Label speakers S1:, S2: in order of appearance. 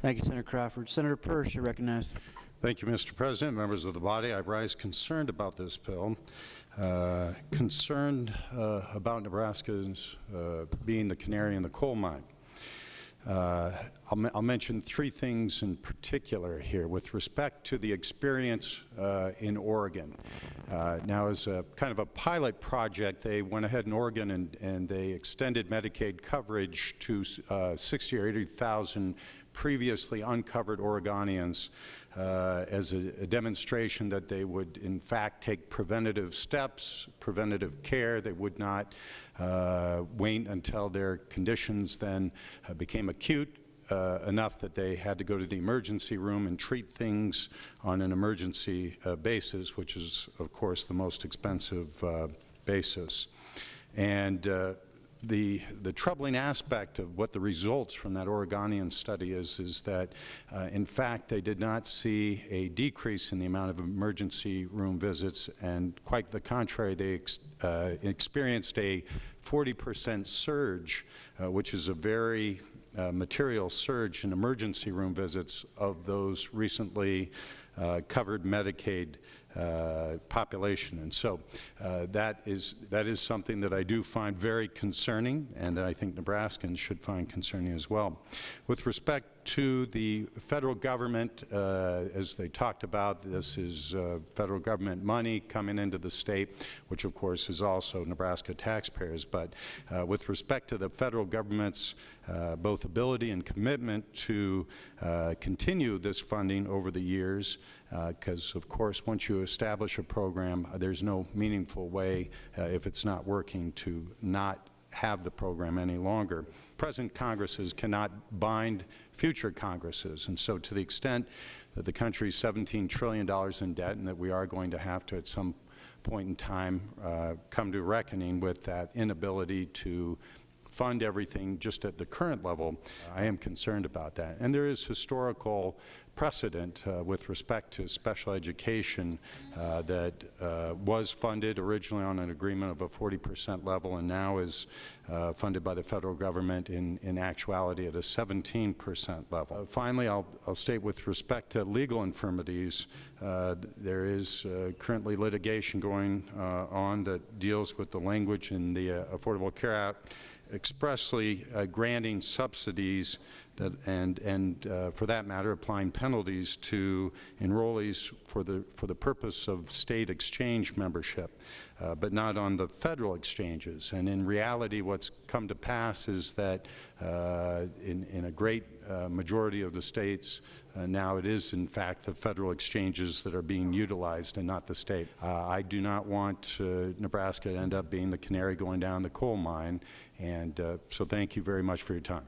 S1: Thank you, Senator Crawford. Senator Pirsch, you're recognized.
S2: Thank you, Mr. President. Members of the body, I rise concerned about this bill, concerned about Nebraska's being the canary in the coal mine. I'll mention three things in particular here with respect to the experience in Oregon. Now, as a kind of a pilot project, they went ahead in Oregon and they extended Medicaid coverage to 60 or 80,000 previously uncovered Oregonians as a demonstration that they would in fact take preventative steps, preventative care. They would not wait until their conditions then became acute enough that they had to go to the emergency room and treat things on an emergency basis, which is of course the most expensive basis. And the troubling aspect of what the results from that Oregonian study is that, in fact, they did not see a decrease in the amount of emergency room visits, and quite the contrary, they experienced a 40% surge, which is a very material surge in emergency room visits of those recently covered Medicaid population. And so that is something that I do find very concerning, and that I think Nebraskans should find concerning as well. With respect to the federal government, as they talked about, this is federal government money coming into the state, which of course is also Nebraska taxpayers. But with respect to the federal government's both ability and commitment to continue this funding over the years, because of course once you establish a program, there's no meaningful way, if it's not working, to not have the program any longer. Present Congresses cannot bind future Congresses, and so to the extent that the country is $17 trillion in debt and that we are going to have to at some point in time come to reckoning with that inability to fund everything just at the current level, I am concerned about that. And there is historical precedent with respect to special education that was funded originally on an agreement of a 40% level and now is funded by the federal government in actuality at a 17% level. Finally, I'll state with respect to legal infirmities, there is currently litigation going on that deals with the language in the Affordable Care Act expressly granting subsidies that, and for that matter, applying penalties to enrollees for the purpose of state exchange membership, but not on the federal exchanges. And in reality, what's come to pass is that in a great majority of the states, now it is in fact the federal exchanges that are being utilized and not the state. I do not want Nebraska to end up being the canary going down the coal mine, and so thank you very much for your time.